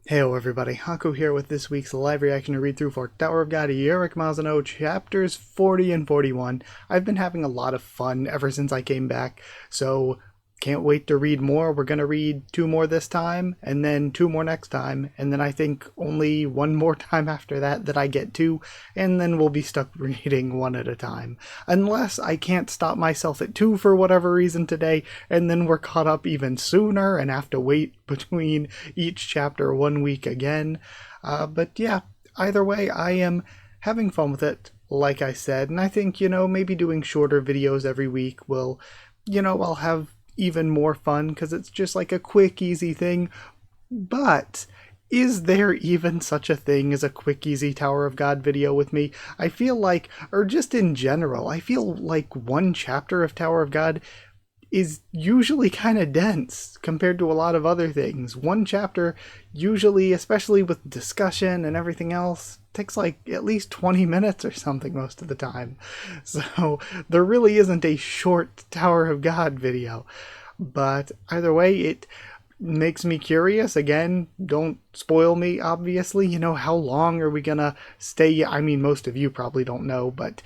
Heyo everybody, Haku here with this week's live reaction to read through for Tower of God, Urek Mazino, chapters 40 and 41. I've been having a lot of fun ever since I came back, so can't wait to read more. We're going to read 2 more this time, and then 2 more next time, and then I think only 1 more time after that I get to, and then we'll be stuck reading 1 at a time. Unless I can't stop myself at 2 for whatever reason today, and then we're caught up even sooner and have to wait between each chapter 1 week again. But yeah, either way, I am having fun with it, like I said, and I think, maybe doing shorter videos every week will, I'll have even more fun because it's just like a quick, easy thing. But is there even such a thing as a quick, easy Tower of God video with me? I feel like, or just in general, I feel like 1 chapter of Tower of God is usually kind of dense compared to a lot of other things. 1 chapter usually, especially with discussion and everything else, takes like at least 20 minutes or something most of the time. So there really isn't a short Tower of God video. But either way, it makes me curious. Again, don't spoil me, obviously. How long are we gonna stay? I mean, most of you probably don't know, but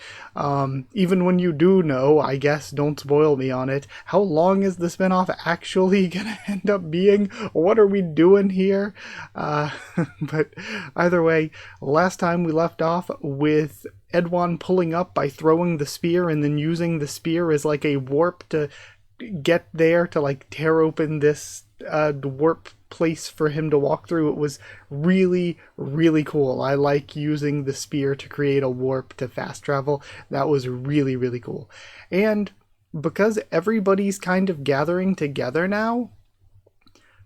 even when you do know, I guess don't spoil me on it. How long is the spinoff actually gonna end up being? What are we doing here? But either way, last time we left off with Eduan pulling up by throwing the spear and then using the spear as like a warp to get there to like tear open this warp place for him to walk through. It was really, really cool. I like using the spear to create a warp to fast travel. That was really, really cool. And because everybody's kind of gathering together now,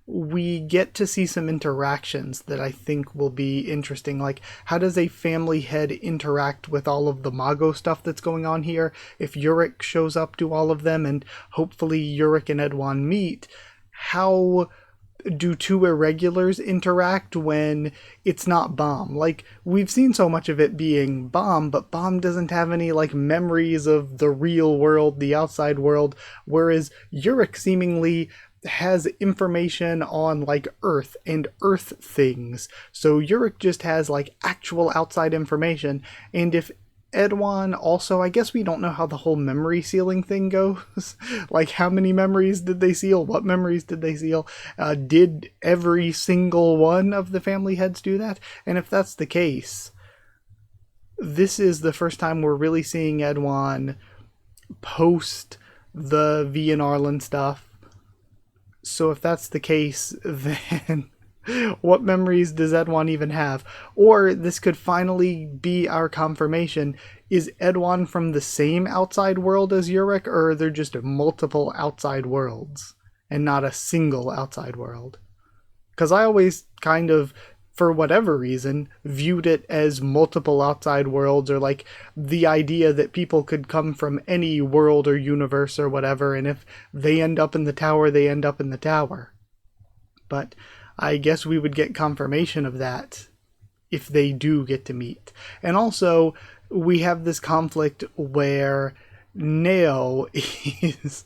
we get to see some interactions that I think will be interesting. Like, how does a family head interact with all of the Mago stuff that's going on here? If Urek shows up to all of them and hopefully Urek and Eduan meet, how do 2 Irregulars interact when it's not Bomb? Like, we've seen so much of it being Bomb, but Bomb doesn't have any, like, memories of the real world, the outside world, whereas Urek seemingly has information on like Earth and Earth things. So Urek just has like actual outside information. And if Eduan also, I guess we don't know how the whole memory sealing thing goes. Like, how many memories did they seal? What memories did they seal? Did every single one of the family heads do that? And if that's the case, this is the first time we're really seeing Eduan post the V and Arlen stuff. So if that's the case, then what memories does Eduan even have? Or this could finally be our confirmation. Is Eduan from the same outside world as Urek, or are there just multiple outside worlds and not a single outside world? Because I always kind of, for whatever reason, viewed it as multiple outside worlds, or like the idea that people could come from any world or universe or whatever, and if they end up in the tower, they end up in the tower. But I guess we would get confirmation of that if they do get to meet. And also, we have this conflict where Neo is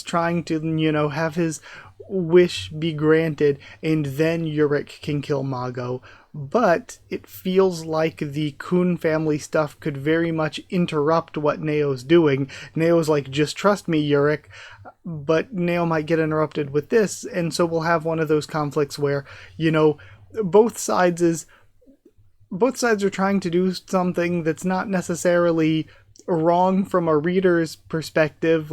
trying to, have his wish be granted, and then Urek can kill Mago. But it feels like the Kun family stuff could very much interrupt what Neo's doing. Neo's like, just trust me, Urek. But Neo might get interrupted with this, and so we'll have one of those conflicts where, both sides are trying to do something that's not necessarily wrong from a reader's perspective,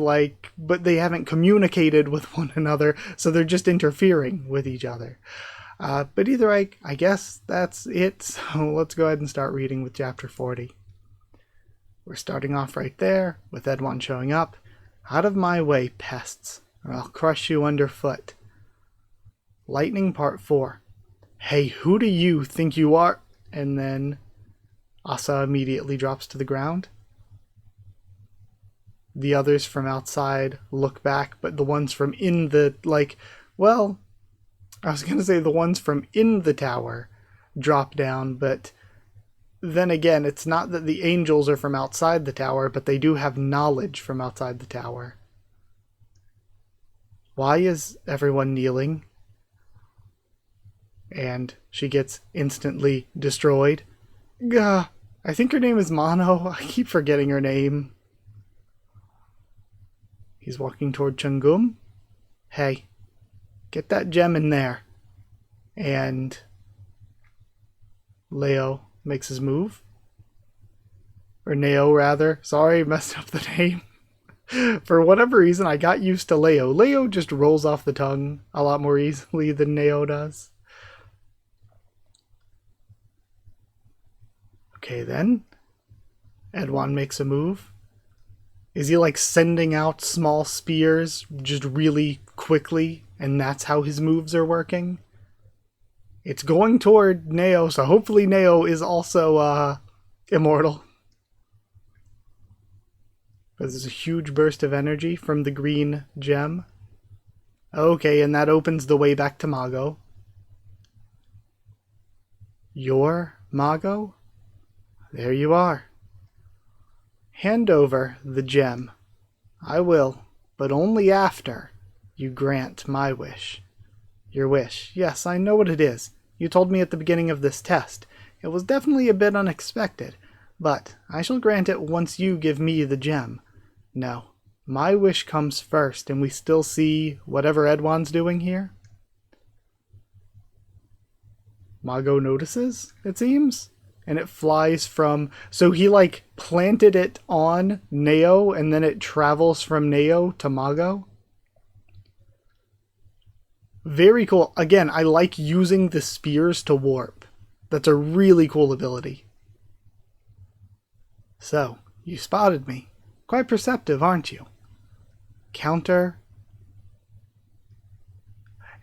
but they haven't communicated with one another, so they're just interfering with each other. But either way, I guess that's it, so let's go ahead and start reading with chapter 40. We're starting off right there, with Eduan showing up. Out of my way, pests, or I'll crush you underfoot. Lightning Part 4. Hey, who do you think you are? And then Asa immediately drops to the ground. The others from outside look back, but the ones from in the, I was going to say the ones from in the tower drop down, but then again, it's not that the angels are from outside the tower, but they do have knowledge from outside the tower. Why is everyone kneeling? and she gets instantly destroyed. Gah, I think her name is Mono. I keep forgetting her name. He's walking toward Chungum. Hey, get that gem in there. And Leo makes his move. Or Neo, rather. Sorry, messed up the name. For whatever reason, I got used to Leo. Leo just rolls off the tongue a lot more easily than Neo does. Okay, then. Eduan makes a move. Is he like sending out small spears just really quickly, and that's how his moves are working? It's going toward Neo, so hopefully Neo is also immortal. But there's a huge burst of energy from the green gem. Okay, and that opens the way back to Mago. You're Mago? There you are. Hand over the gem. I will, but only after you grant my wish. Your wish. Yes, I know what it is. You told me at the beginning of this test. It was definitely a bit unexpected, but I shall grant it once you give me the gem. No, my wish comes first, and we still see whatever Eduan's doing here. Mago notices, it seems, and it flies from... So he, like, planted it on Neo, and then it travels from Neo to Mago. Very cool. Again, I like using the spears to warp. That's a really cool ability. So, you spotted me. Quite perceptive, aren't you? Counter.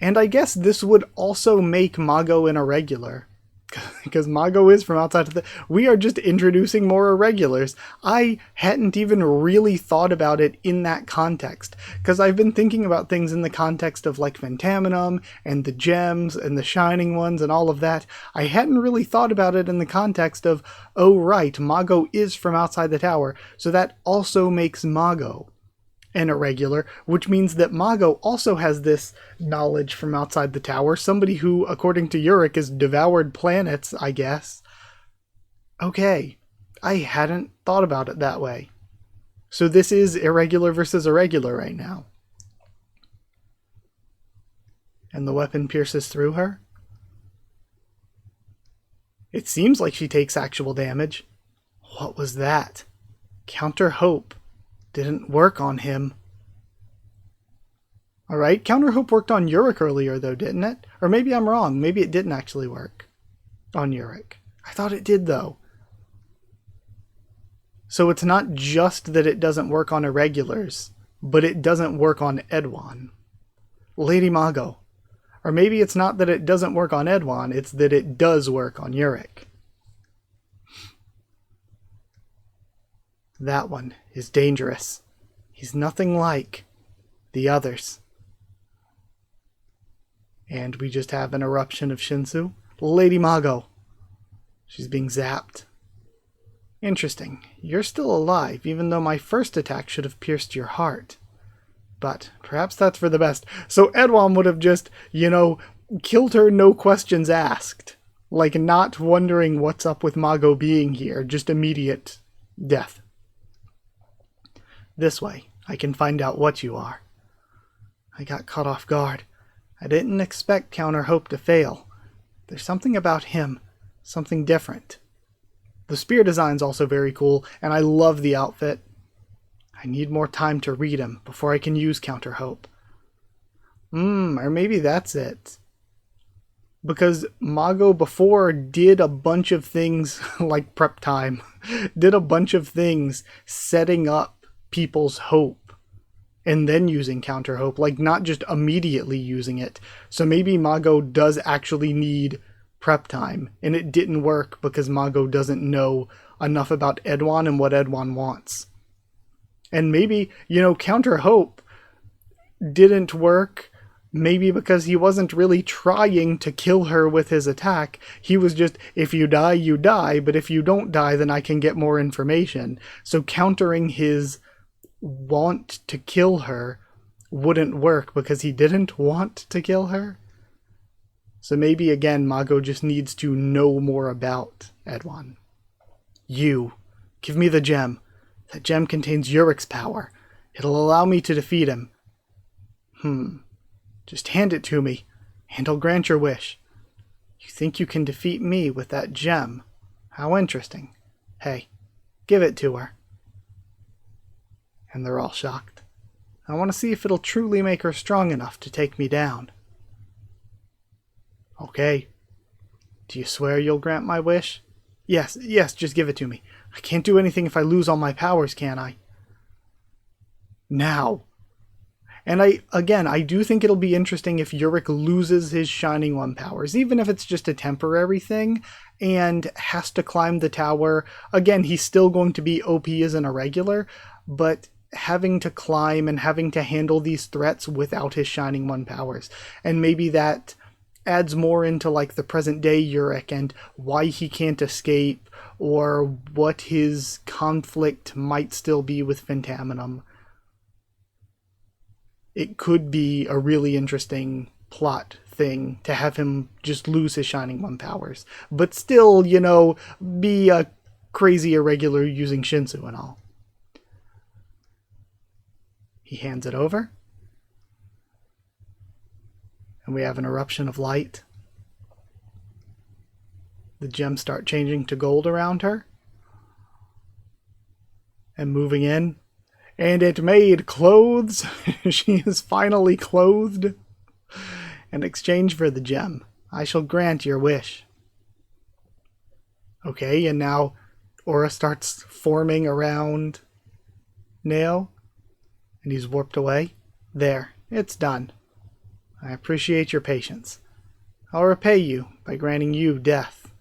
And I guess this would also make Mago an irregular. Because Mago is from outside of the... We are just introducing more irregulars. I hadn't even really thought about it in that context. Because I've been thinking about things in the context of like Ventaminum and the gems and the shining ones and all of that. I hadn't really thought about it in the context of, oh right, Mago is from outside the tower. So that also makes Mago an irregular, which means that Mago also has this knowledge from outside the tower. Somebody who, according to Urek, has devoured planets, I guess. Okay, I hadn't thought about it that way. So this is irregular versus irregular right now. And the weapon pierces through her. It seems like she takes actual damage. What was that? Counter Hope. Didn't work on him. Alright, Counter Hope worked on Urek earlier though, didn't it? Or maybe I'm wrong. Maybe it didn't actually work on Urek. I thought it did though. So it's not just that it doesn't work on irregulars, but it doesn't work on Eduan. Lady Mago. Or maybe it's not that it doesn't work on Eduan, it's that it does work on Urek. That one is dangerous. He's nothing like the others. And we just have an eruption of Shinsu. Lady Mago. She's being zapped. Interesting. You're still alive, even though my first attack should have pierced your heart. But perhaps that's for the best. So Eduan would have just, killed her, no questions asked. Like not wondering what's up with Mago being here. Just immediate death. This way, I can find out what you are. I got caught off guard. I didn't expect Counter Hope to fail. There's something about him. Something different. The spear design's also very cool, and I love the outfit. I need more time to read him before I can use Counter Hope. Or maybe that's it. Because Mago before did a bunch of things, like prep time, did a bunch of things setting up people's hope and then using Counter Hope, like not just immediately using it. So maybe Mago does actually need prep time, and it didn't work because Mago doesn't know enough about Eduan and what Eduan wants. And maybe, Counter Hope didn't work maybe because he wasn't really trying to kill her with his attack. He was just, if you die, you die, but if you don't die, then I can get more information. So countering his want to kill her wouldn't work because he didn't want to kill her. So maybe again, Mago just needs to know more about Eduan. You, give me the gem. That gem contains Urek's power. It'll allow me to defeat him. Just hand it to me, and I'll grant your wish. You think you can defeat me with that gem? How interesting. Hey, give it to her. And they're all shocked. I want to see if it'll truly make her strong enough to take me down. Okay. Do you swear you'll grant my wish? Yes, just give it to me. I can't do anything if I lose all my powers, can I? Now. And I do think it'll be interesting if Urek loses his Shining One powers, even if it's just a temporary thing, and has to climb the tower. Again, he's still going to be OP as an Irregular, but having to climb and having to handle these threats without his Shining One powers. And maybe that adds more into like the present day Urek and why he can't escape, or what his conflict might still be with Phantaminum. It could be a really interesting plot thing to have him just lose his Shining One powers, but still, be a crazy Irregular using Shinsu and all. He hands it over, and we have an eruption of light. The gems start changing to gold around her and moving in. And it made clothes. She is finally clothed. In exchange for the gem, I shall grant your wish. Okay, and now Aura starts forming around Nail. And he's warped away. There, it's done. I appreciate your patience. I'll repay you by granting you death.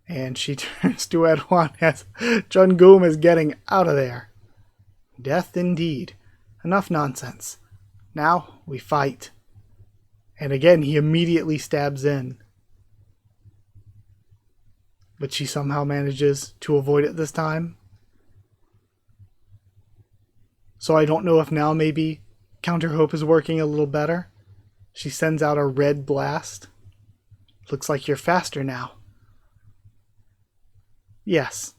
And she turns to Eduan as Chungoom is getting out of there. Death indeed. Enough nonsense. Now we fight. And again, he immediately stabs in. But she somehow manages to avoid it this time. So I don't know if now maybe Counter Hope is working a little better. She sends out a red blast. Looks like you're faster now. Yes.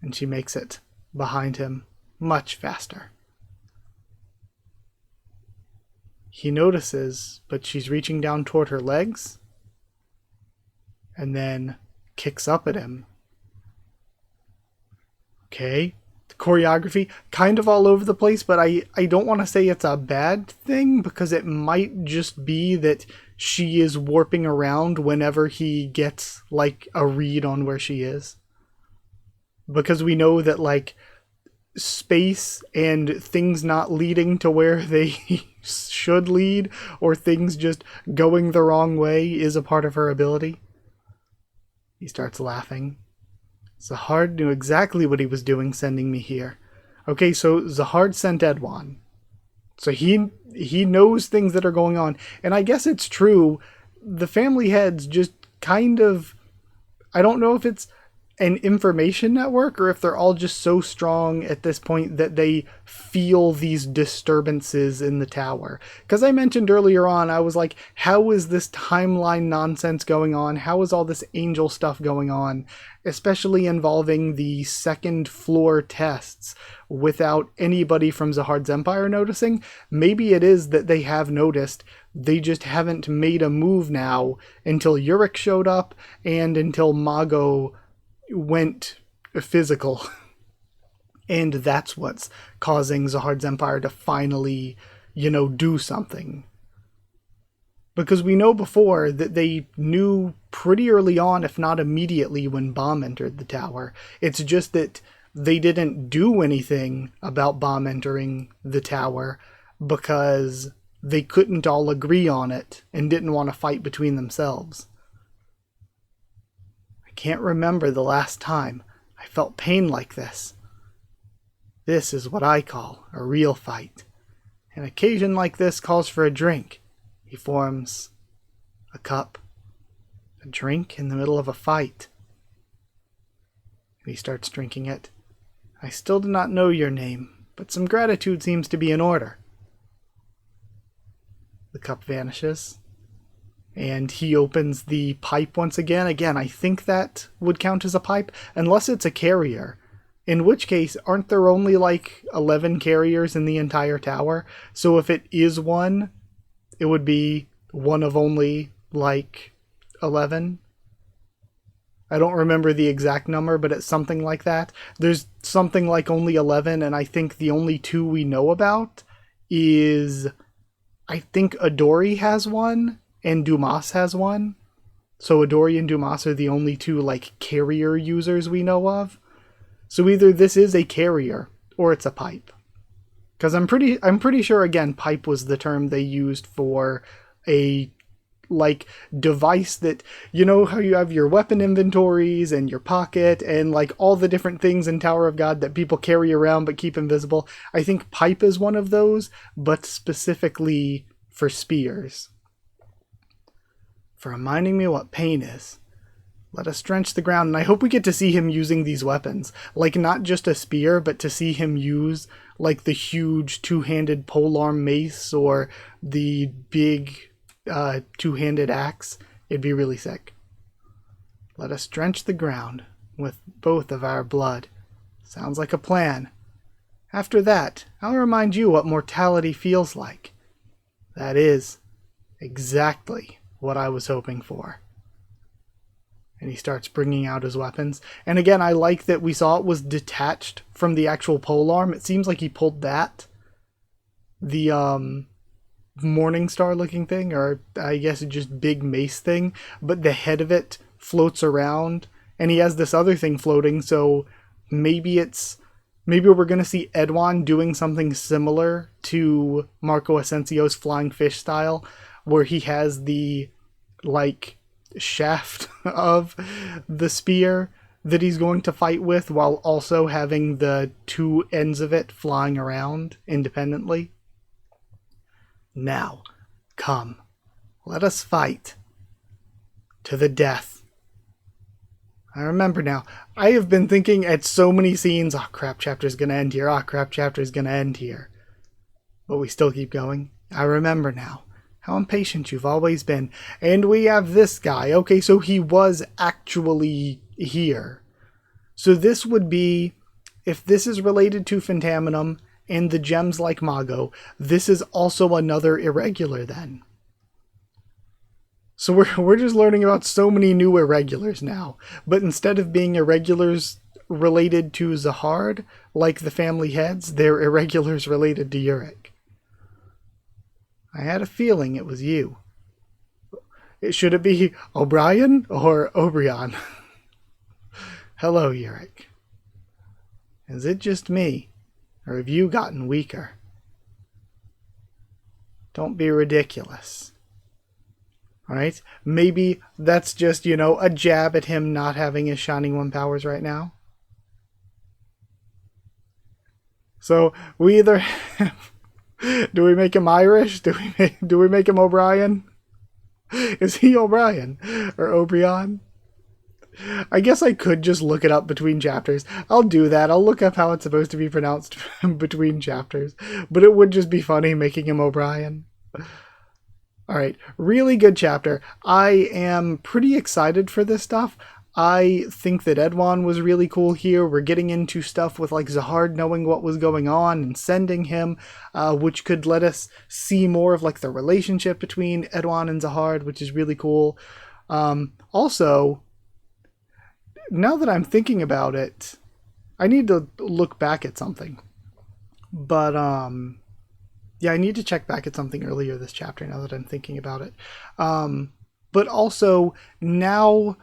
And she makes it behind him much faster. He notices, but she's reaching down toward her legs and then kicks up at him. Okay. The choreography, kind of all over the place, but I don't want to say it's a bad thing, because it might just be that she is warping around whenever he gets, like, a read on where she is. Because we know that, like, space and things not leading to where they should lead, or things just going the wrong way, is a part of her ability. He starts laughing. Zahard knew exactly what he was doing sending me here. Okay, so Zahard sent Eduan. So he knows things that are going on. And I guess it's true. The family heads just kind of... I don't know if it's an information network or if they're all just so strong at this point that they feel these disturbances in the tower. Because I mentioned earlier on, I was like, how is this timeline nonsense going on? How is all this angel stuff going on? Especially involving the second floor tests without anybody from Zahard's Empire noticing. Maybe it is that they have noticed, they just haven't made a move now until Urek showed up and until Mago went physical. And that's what's causing Zahard's Empire to finally, do something. Because we know before that they knew pretty early on, if not immediately, when Bomb entered the tower. It's just that they didn't do anything about Bomb entering the tower because they couldn't all agree on it and didn't want to fight between themselves. I can't remember the last time I felt pain like this. This is what I call a real fight. An occasion like this calls for a drink. He forms a cup, a drink in the middle of a fight. And he starts drinking it. I still do not know your name, but some gratitude seems to be in order. The cup vanishes, and he opens the pipe once again. Again, I think that would count as a pipe, unless it's a carrier. In which case, aren't there only like 11 carriers in the entire tower? So if it is one, it would be one of only like 11. I don't remember the exact number, but it's something like that. There's something like only 11, and I think the only two we know about is, I think Adori has one, and Dumas has one. So Adori and Dumas are the only two, like, carrier users we know of. So either this is a carrier, or it's a pipe. Because I'm pretty sure, again, pipe was the term they used for a like device that, you know how you have your weapon inventories and your pocket and like all the different things in Tower of God that people carry around but keep invisible. I think pipe is one of those, but specifically for spears. For reminding me what pain is. Let us drench the ground, and I hope we get to see him using these weapons. Like, not just a spear, but to see him use, like, the huge two-handed polearm mace or the big two-handed axe. It'd be really sick. Let us drench the ground with both of our blood. Sounds like a plan. After that, I'll remind you what mortality feels like. That is exactly what I was hoping for. And he starts bringing out his weapons. And again, I like that we saw it was detached from the actual polearm. It seems like he pulled that. The morning star looking thing, or I guess just big mace thing, but the head of it floats around, and he has this other thing floating, so maybe we're going to see Eduan doing something similar to Marco Asensio's flying fish style, where he has the, like, shaft of the spear that he's going to fight with, while also having the two ends of it flying around independently. Now, come, let us fight to the death. I remember now. I have been thinking at so many scenes, oh crap, chapter's gonna end here, oh crap, chapter's gonna end here. But we still keep going. I remember now how impatient you've always been. And we have this guy. Okay, so he was actually here. So this would be, if this is related to Phantaminum and the gems like Mago, this is also another Irregular then. So we're just learning about so many new Irregulars now. But instead of being Irregulars related to Zahard, like the family heads, they're Irregulars related to Urek. I had a feeling it was you. Should it be O'Brien or Obrion? Hello, Urek. Is it just me? Or have you gotten weaker? Don't be ridiculous. Alright? Maybe that's just, a jab at him not having his Shining One powers right now. So, we either have... Do we make him Irish? Do we make him O'Brien? Is he O'Brien? Or Obrion? I guess I could just look it up between chapters. I'll do that. I'll look up how it's supposed to be pronounced between chapters. But it would just be funny making him O'Brien. Alright, really good chapter. I am pretty excited for this stuff. I think that Eduan was really cool here. We're getting into stuff with like Zahard knowing what was going on and sending him, which could let us see more of like the relationship between Eduan and Zahard, which is really cool. Also, now that I'm thinking about it, I need to look back at something. But, yeah, I need to check back at something earlier this chapter now that I'm thinking about it. But also, now,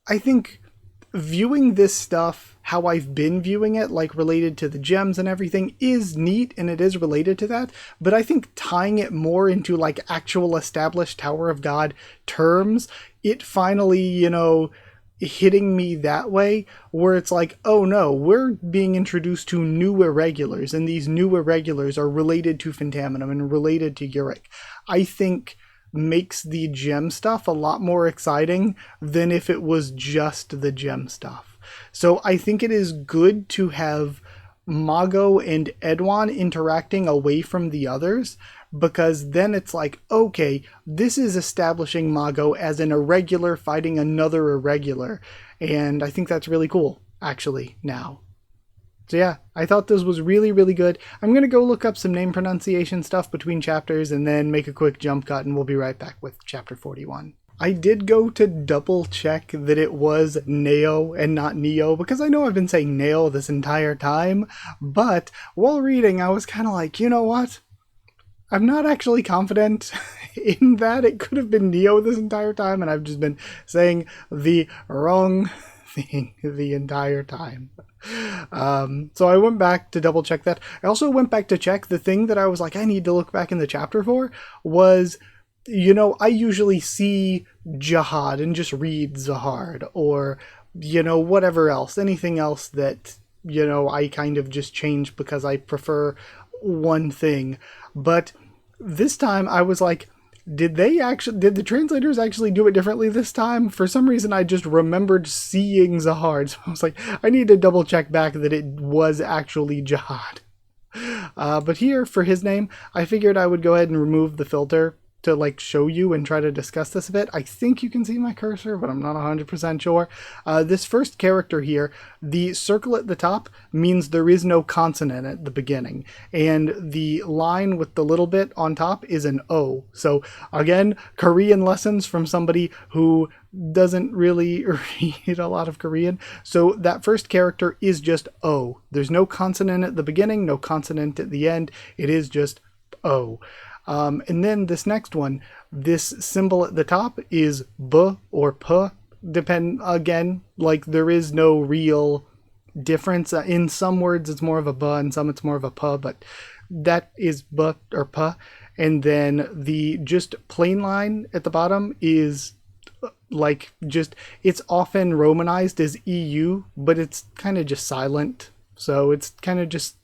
I think viewing this stuff, how I've been viewing it, like related to the gems and everything, is neat, and it is related to that. But I think tying it more into, like, actual established Tower of God terms, it finally, hitting me that way, where it's like, oh no, we're being introduced to new Irregulars, and these new Irregulars are related to Phantaminum and related to Urek. I think makes the gem stuff a lot more exciting than if it was just the gem stuff. So I think it is good to have Mago and Eduan interacting away from the others, because then it's like, okay, this is establishing Mago as an irregular fighting another irregular. And I think that's really cool, actually, now. So yeah, I thought this was really, really good. I'm going to go look up some name pronunciation stuff between chapters and then make a quick jump cut, and we'll be right back with chapter 41. I did go to double check that it was Neo and not Neo, because I know I've been saying Neo this entire time, but while reading I was kind of like, you know what? I'm not actually confident in that. It could have been Neo this entire time, and I've just been saying the wrong thing the entire time. So I went back to double check that. I also went back to check the thing that I was like, I need to look back in the chapter for was, you know, I usually see Jihad and just read Zahard, or, you know, whatever else, anything else that, you know, I kind of just change because I prefer one thing. But this time I was like, did the translators actually do it differently this time? For some reason I just remembered seeing Zahard, so I was like, I need to double check back that it was actually Jihad. But here, for his name, I figured I would go ahead and remove the filter to like show you and try to discuss this a bit. I think you can see my cursor, but I'm not 100% sure. This first character here, the circle at the top means there is no consonant at the beginning, and the line with the little bit on top is an O. So again, Korean lessons from somebody who doesn't really read a lot of Korean. So that first character is just O. There's no consonant at the beginning, no consonant at the end. It is just O. And then this next one, this symbol at the top is B or P. Again, like there is no real difference. In some words it's more of a B, and some it's more of a P, but that is B or P. And then the just plain line at the bottom is like just, it's often romanized as EU, but it's kind of just silent. So it's kind of just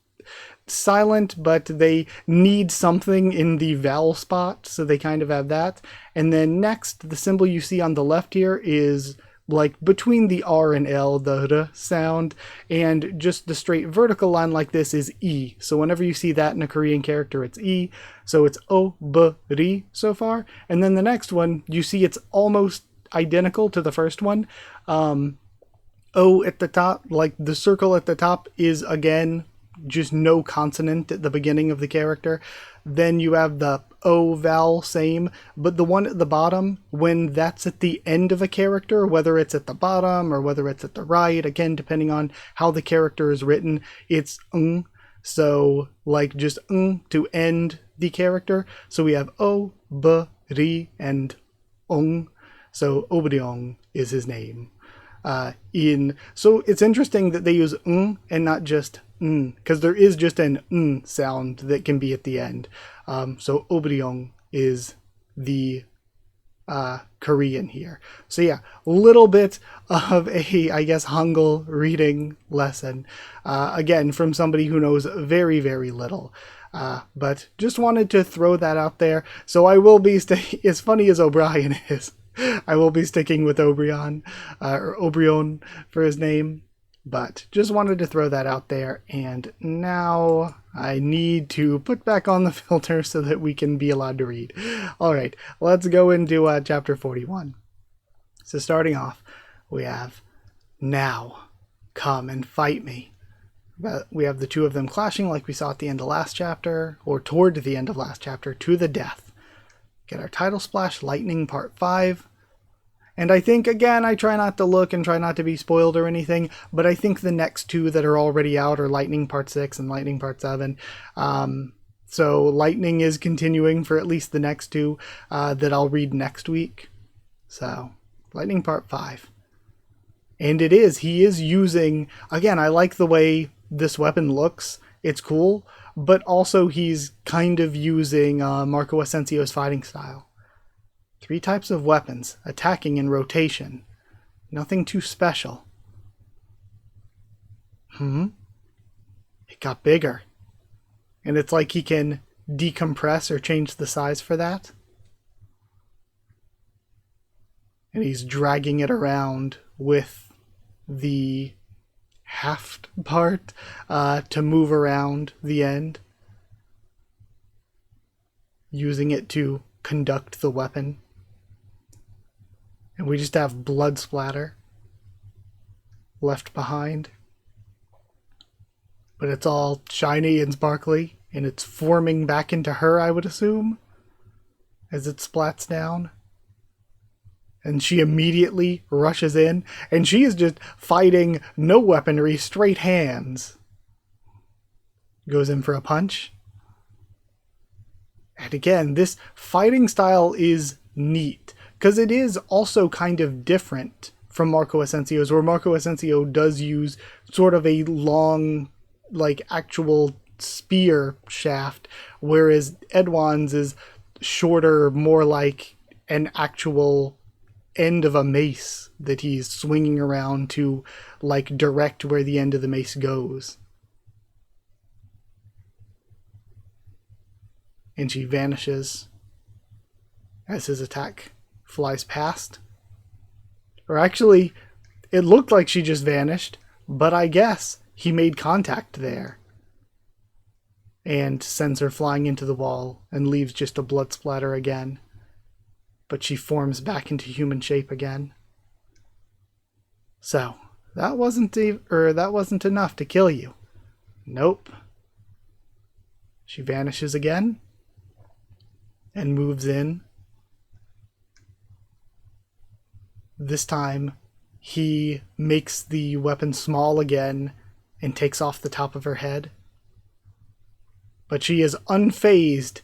silent, but they need something in the vowel spot, so they kind of have that. And then next, the symbol you see on the left here is like between the R and L, the R sound, and just the straight vertical line like this is E. So whenever you see that in a Korean character, it's E. So it's O, B, Ri so far. And then the next one, you see it's almost identical to the first one. O at the top, like the circle at the top is again just no consonant at the beginning of the character. Then you have the O vowel, same, but the one at the bottom, when that's at the end of a character, whether it's at the bottom or whether it's at the right, again, depending on how the character is written, it's ng. So like just ng to end the character. So we have O, B, Ri, and ong. So Oberyong is his name. So it's interesting that they use ng and not just because there is just an sound that can be at the end. So Oberyong is the Korean here. So yeah, a little bit of a, I guess, Hangul reading lesson. Again, from somebody who knows very, very little. But just wanted to throw that out there. So I will be, as funny as O'Brien is, I will be sticking with Obryon, or Obryon for his name. But just wanted to throw that out there, and now I need to put back on the filter so that we can be allowed to read. Alright, let's go into chapter 41. So starting off, we have, "Now, come and fight me." We have the two of them clashing like we saw at the end of last chapter, or toward the end of last chapter, to the death. Get our title splash, Lightning Part 5. And I think, again, I try not to look and try not to be spoiled or anything, but I think the next two that are already out are Lightning Part 6 and Lightning Part 7. So Lightning is continuing for at least the next two that I'll read next week. So, Lightning Part 5. And he is using, again, I like the way this weapon looks. It's cool, but also he's kind of using Marco Asensio's fighting style. 3 types of weapons, attacking in rotation. Nothing too special. It got bigger. And it's like he can decompress or change the size for that. And he's dragging it around with the haft part to move around the end. using it to conduct the weapon. And we just have blood splatter left behind. But it's all shiny and sparkly, and it's forming back into her, I would assume, as it splats down. And she immediately rushes in, and she is just fighting no weaponry, straight hands. Goes in for a punch. And again, this fighting style is neat, because it is also kind of different from Marco Asensio's, where Marco Asensio does use sort of a long, like, actual spear shaft, whereas Eduan's is shorter, more like an actual end of a mace that he's swinging around to, like, direct where the end of the mace goes. And she vanishes as his attack flies past. Or actually, it looked like she just vanished, but I guess he made contact there. And sends her flying into the wall and leaves just a blood splatter again. But she forms back into human shape again. So, that wasn't enough to kill you. Nope. She vanishes again and moves in. This time, he makes the weapon small again and takes off the top of her head. But she is unfazed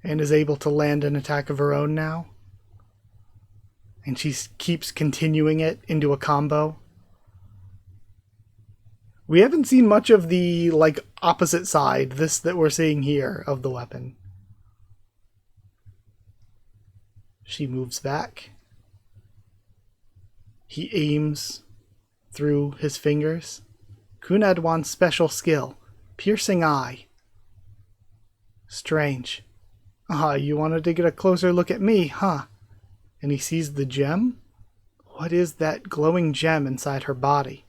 and is able to land an attack of her own now. And she keeps continuing it into a combo. We haven't seen much of the, like, opposite side, this that we're seeing here, of the weapon. She moves back. He aims through his fingers. Eduan's special skill, piercing eye. Strange. You wanted to get a closer look at me, huh? And he sees the gem? What is that glowing gem inside her body?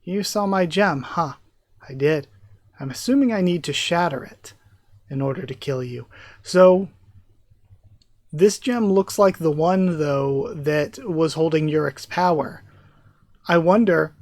You saw my gem, huh? I did. I'm assuming I need to shatter it in order to kill you. So, this gem looks like the one, though, that was holding Urek's power. I wonder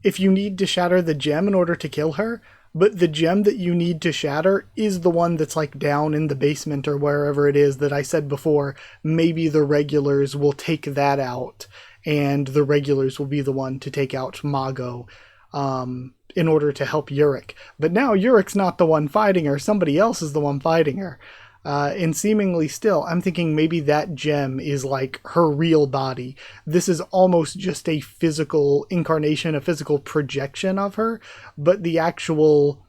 if you need to shatter the gem in order to kill her, but the gem that you need to shatter is the one that's, like, down in the basement or wherever it is that I said before. Maybe the regulars will take that out, and the regulars will be the one to take out Mago in order to help Urek. But now Urek's not the one fighting her, somebody else is the one fighting her. And seemingly still, I'm thinking maybe that gem is like her real body. This is almost just a physical incarnation, a physical projection of her, but the actual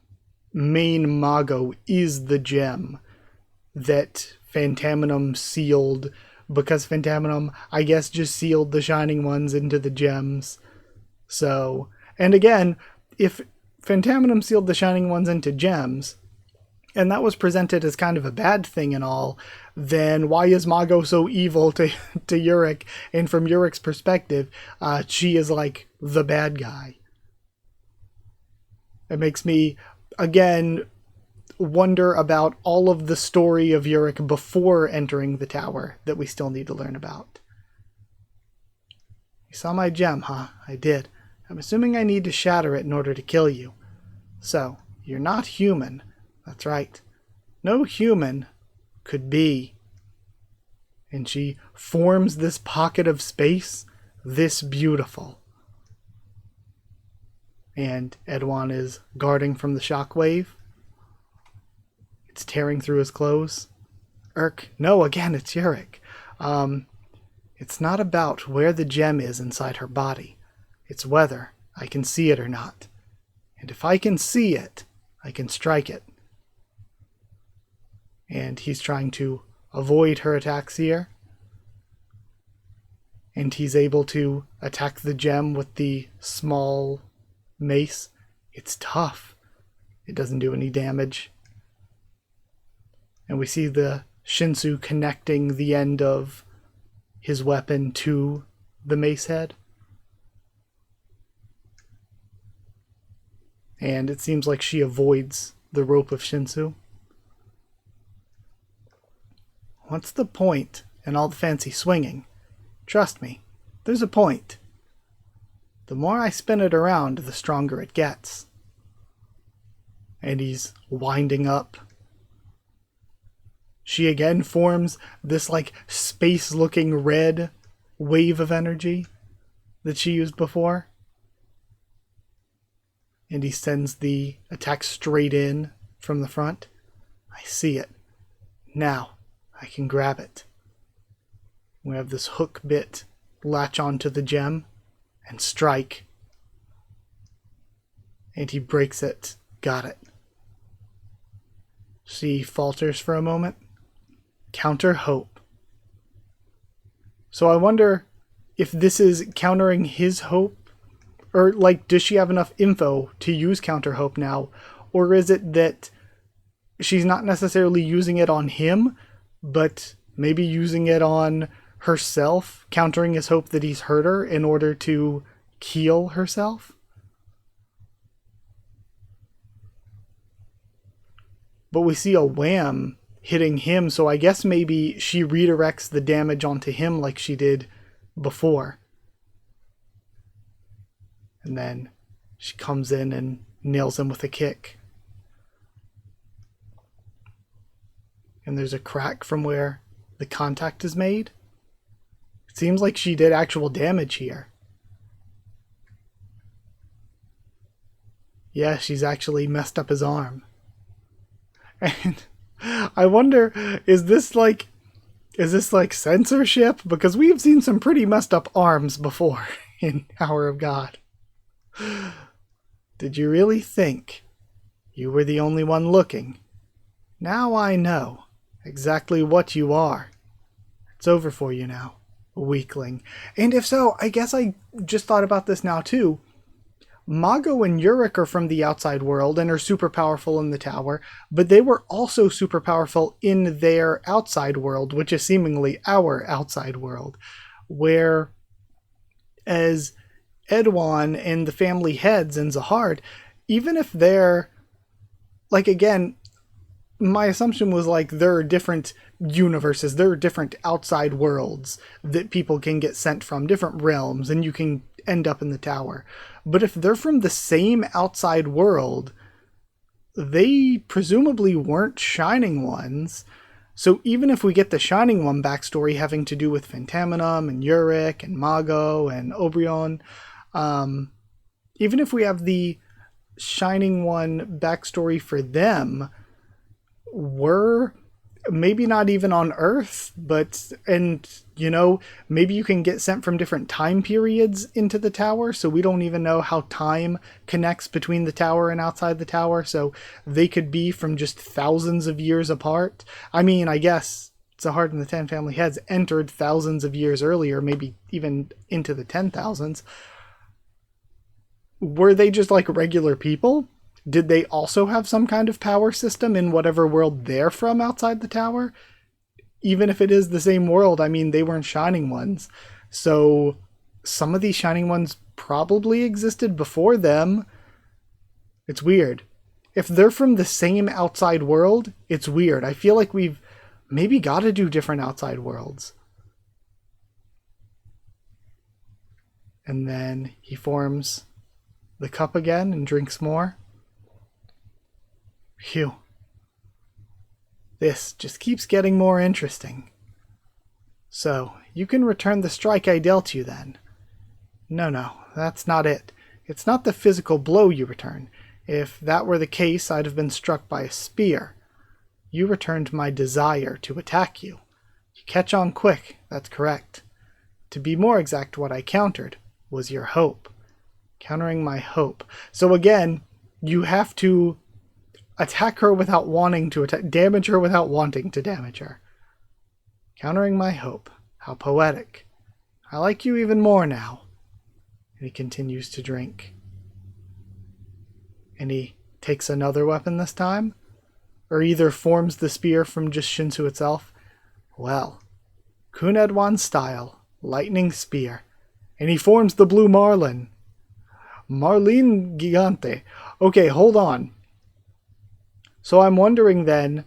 main Mago is the gem that Phantaminum sealed, because Phantaminum, I guess, just sealed the Shining Ones into the gems. So, and again, if Phantaminum sealed the Shining Ones into gems, and that was presented as kind of a bad thing and all, then why is Mago so evil to Urek? And from Urek's perspective, she is like the bad guy. It makes me, again, wonder about all of the story of Urek before entering the tower that we still need to learn about. You saw my gem, huh? I did. I'm assuming I need to shatter it in order to kill you. So, you're not human. That's right. No human could be. And she forms this pocket of space, this beautiful. And Eduan is guarding from the shockwave. It's tearing through his clothes. No, again, it's Urek. It's not about where the gem is inside her body. It's whether I can see it or not. And if I can see it, I can strike it. And he's trying to avoid her attacks here. And he's able to attack the gem with the small mace. It's tough. It doesn't do any damage. And we see the Shinsu connecting the end of his weapon to the mace head. And it seems like she avoids the rope of Shinsu. What's the point in all the fancy swinging? Trust me, there's a point. The more I spin it around, the stronger it gets. And he's winding up. She again forms this like space-looking red wave of energy that she used before. And he sends the attack straight in from the front. I see it. Now I can grab it. We have this hook bit latch onto the gem and strike. And he breaks it. Got it. She falters for a moment. Counter hope. So I wonder if this is countering his hope, or like, does she have enough info to use counter hope now? Or is it that she's not necessarily using it on him, but maybe using it on herself, countering his hope that he's hurt her in order to heal herself? But we see a wham hitting him, so I guess maybe she redirects the damage onto him like she did before. And then she comes in and nails him with a kick. And there's a crack from where the contact is made. It seems like she did actual damage here. Yeah, she's actually messed up his arm. And I wonder, is this like censorship? Because we've seen some pretty messed up arms before in Hour of God. Did you really think you were the only one looking? Now I know exactly what you are. It's over for you now, a weakling. And if so, I guess I just thought about this now too. Mago and Urek are from the outside world and are super powerful in the tower, but they were also super powerful in their outside world, which is seemingly our outside world, where as Eduan and the family heads in Zahard, even if they're, like, again, my assumption was like there are different universes, there are different outside worlds that people can get sent from, different realms, and you can end up in the tower. But if they're from the same outside world, they presumably weren't Shining Ones. So even if we get the Shining One backstory having to do with Phantaminum and Urek and Mago and Obrion, even if we have the Shining One backstory for them, we're maybe not even on Earth, but, and, you know, maybe you can get sent from different time periods into the tower, so we don't even know how time connects between the tower and outside the tower, so they could be from just thousands of years apart. I mean, I guess Zahard and the Ten Family Heads entered thousands of years earlier, maybe even into the 10,000s. Were they just like regular people? Did they also have some kind of power system in whatever world they're from outside the tower? Even if it is the same world, I mean, they weren't Shining Ones. So some of these Shining Ones probably existed before them. It's weird. If they're from the same outside world, it's weird. I feel like we've maybe got to do different outside worlds. And then he forms the cup again and drinks more. Phew. This just keeps getting more interesting. So, you can return the strike I dealt you then. No, that's not it. It's not the physical blow you return. If that were the case, I'd have been struck by a spear. You returned my desire to attack you. You catch on quick, that's correct. To be more exact, what I countered was your hope. Countering my hope. So again, you have to attack her without wanting to attack, damage her without wanting to damage her. Countering my hope. How poetic. I like you even more now. And he continues to drink. And he takes another weapon this time, or either forms the spear from just Shinsu itself. Well, Kun Eduan style, lightning spear. And he forms the blue marlin. Marlin Gigante. Okay, hold on. So I'm wondering then,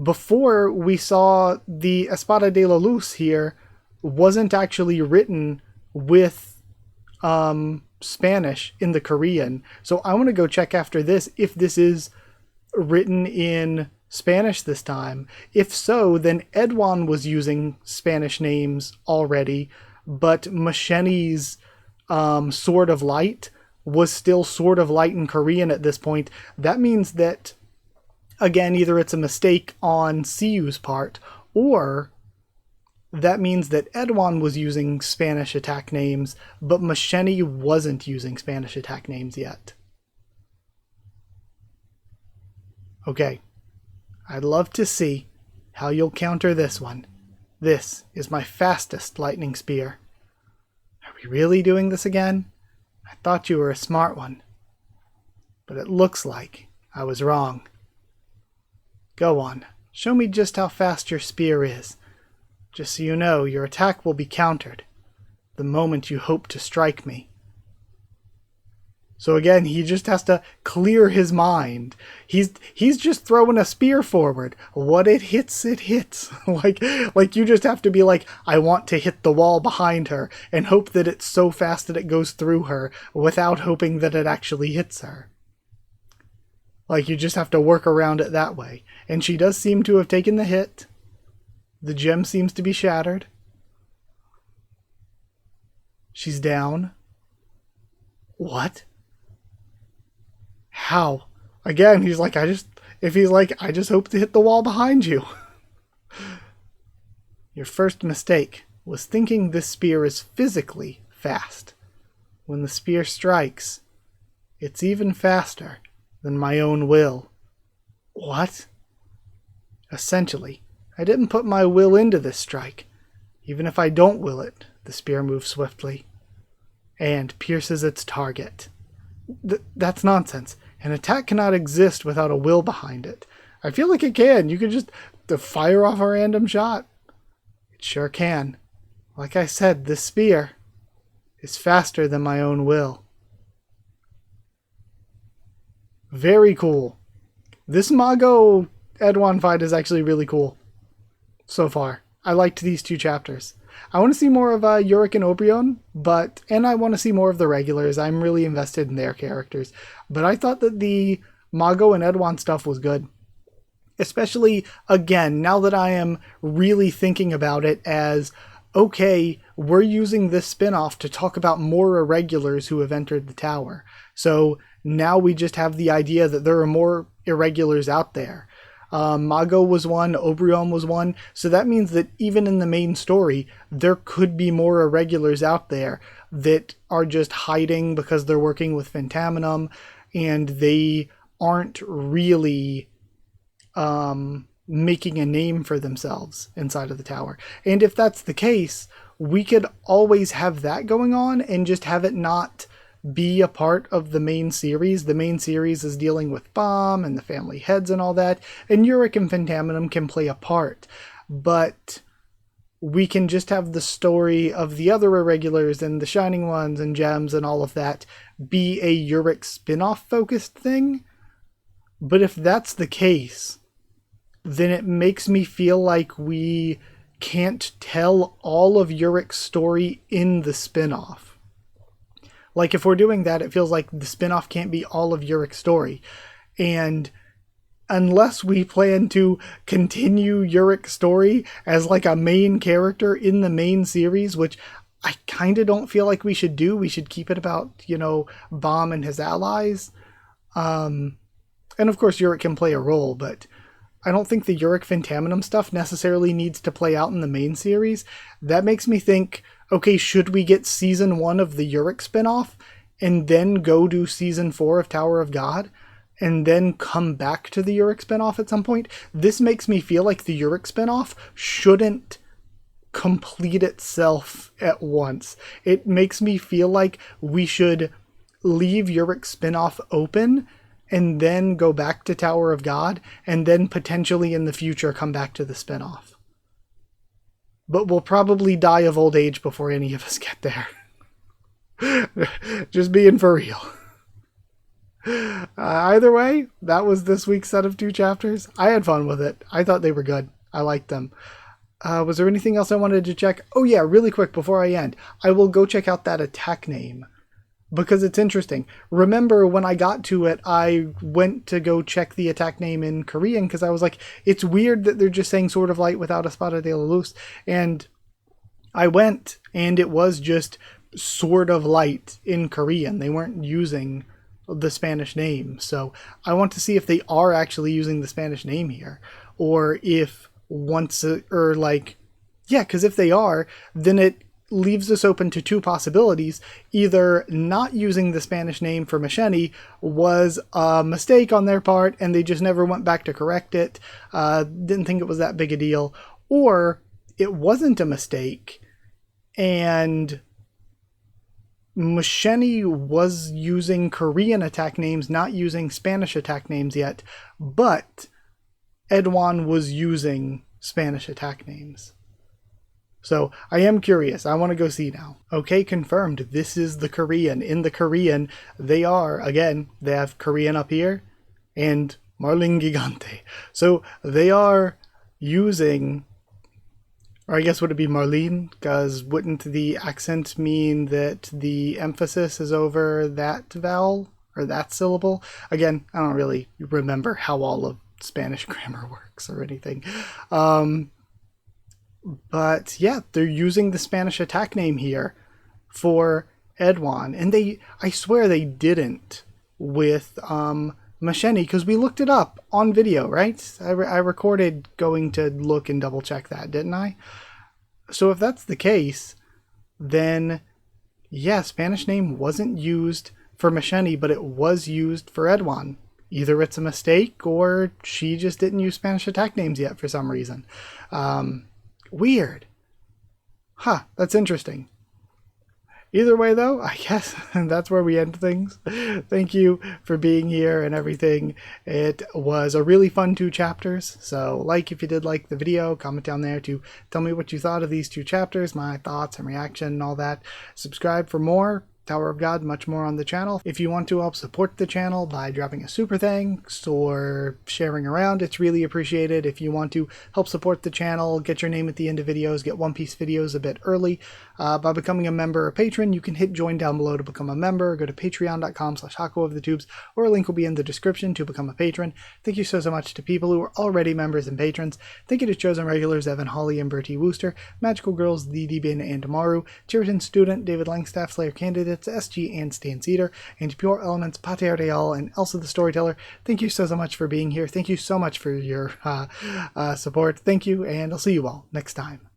before we saw the Espada de la Luz here wasn't actually written with Spanish in the Korean. So I want to go check after this if this is written in Spanish this time. If so, then Eduan was using Spanish names already, but Masheni's Sword of Light was still Sword of Light in Korean at this point. That means that, again, either it's a mistake on Siyu's part, or that means that Eduan was using Spanish attack names, but Masheni wasn't using Spanish attack names yet. Okay, I'd love to see how you'll counter this one. This is my fastest lightning spear. Are we really doing this again? I thought you were a smart one. But it looks like I was wrong. Go on, show me just how fast your spear is. Just so you know, your attack will be countered the moment you hope to strike me. So again, he just has to clear his mind. He's just throwing a spear forward. What it hits, it hits. like you just have to be like, I want to hit the wall behind her, and hope that it's so fast that it goes through her, without hoping that it actually hits her. Like, you just have to work around it that way. And she does seem to have taken the hit. The gem seems to be shattered. She's down. What? How? Again, he's like, I just hope to hit the wall behind you. Your first mistake was thinking this spear is physically fast. When the spear strikes, it's even faster than my own will. What? Essentially, I didn't put my will into this strike. Even if I don't will it, the spear moves swiftly and pierces its target. That's nonsense. An attack cannot exist without a will behind it. I feel like it can. You could just fire off a random shot. It sure can. Like I said, this spear is faster than my own will. Very cool. This Mago Eduan fight is actually really cool so far. I liked these two chapters. I want to see more of Urek and Obrion, and I want to see more of the regulars. I'm really invested in their characters. But I thought that the Mago and Eduan stuff was good. Especially, again, now that I am really thinking about it as, okay, we're using this spinoff to talk about more Irregulars who have entered the tower. So now we just have the idea that there are more Irregulars out there. Mago was one, Obrion was one, so that means that even in the main story, there could be more Irregulars out there that are just hiding because they're working with Phantaminum, and they aren't really making a name for themselves inside of the tower. And if that's the case, we could always have that going on and just have it not be a part of the main series. The main series is dealing with Bomb and the family heads and all that, and Urek and Phantaminum can play a part. But we can just have the story of the other Irregulars and the Shining Ones and Gems and all of that be a Urek spin-off focused thing. But if that's the case, then it makes me feel like we can't tell all of Urek's story in the spin-off. Like, if we're doing that, it feels like the spin-off can't be all of Urek's story. And unless we plan to continue Urek's story as like a main character in the main series, which I kind of don't feel like we should do. We should keep it about, Bomb and his allies. And of course, Urek can play a role, but I don't think the Urek Phantaminum stuff necessarily needs to play out in the main series. That makes me think, okay, should we get season 1 of the Urek spinoff and then go do season 4 of Tower of God and then come back to the Urek spinoff at some point? This makes me feel like the Urek spinoff shouldn't complete itself at once. It makes me feel like we should leave Urek spinoff open and then go back to Tower of God and then potentially in the future come back to the spinoff. But we'll probably die of old age before any of us get there. Just being for real. Either way, that was this week's set of 2 chapters. I had fun with it. I thought they were good. I liked them. Was there anything else I wanted to check? Oh yeah, really quick before I end. I will go check out that attack name because it's interesting. Remember when I got to it, I went to go check the attack name in Korean because I was like, it's weird that they're just saying Sword of Light without Espada de la Luz. And I went and it was just Sword of Light in Korean. They weren't using the Spanish name. So I want to see if they are actually using the Spanish name here, or if because if they are, then it leaves us open to 2 possibilities. Either not using the Spanish name for Macheni was a mistake on their part and they just never went back to correct it, didn't think it was that big a deal, or it wasn't a mistake and Macheni was using Korean attack names, not using Spanish attack names yet, but Eduan was using Spanish attack names. So I am curious. I want to go see now. Okay, confirmed. This is the Korean. In the Korean, they have Korean up here and Marling Gigante. So they are using, or I guess would it be Marlene? Because wouldn't the accent mean that the emphasis is over that vowel or that syllable? Again, I don't really remember how all of Spanish grammar works or anything. But yeah, they're using the Spanish attack name here for Eduan. And I swear they didn't with Macheni, because we looked it up on video, right? I recorded going to look and double check that, didn't I? So if that's the case, then yeah, Spanish name wasn't used for Macheni, but it was used for Eduan. Either it's a mistake or she just didn't use Spanish attack names yet for some reason. Weird. Huh, that's interesting. Either way, though, I guess that's where we end things. Thank you for being here and everything. It was a really fun 2 chapters. So if you did like the video, comment down there to tell me what you thought of these 2 chapters, my thoughts and reaction and all that. Subscribe for more Tower of God, much more on the channel. If you want to help support the channel by dropping a super thanks or sharing around, it's really appreciated. If you want to help support the channel, get your name at the end of videos, get One Piece videos a bit early, by becoming a member or patron, you can hit join down below to become a member. Go to patreon.com/Haku of the Tubes, or a link will be in the description to become a patron. Thank you so much to people who are already members and patrons. Thank you to chosen regulars Evan, Holly, and Bertie Wooster, Magical Girls, Didi Bin, and Maru, Cheriton Student, David Langstaff, Slayer Candidate, SG and Stan Cedar, and Pure Elements, Pate Real, and Elsa the Storyteller. Thank you so much for being here. Thank you so much for your support. Thank you, and I'll see you all next time.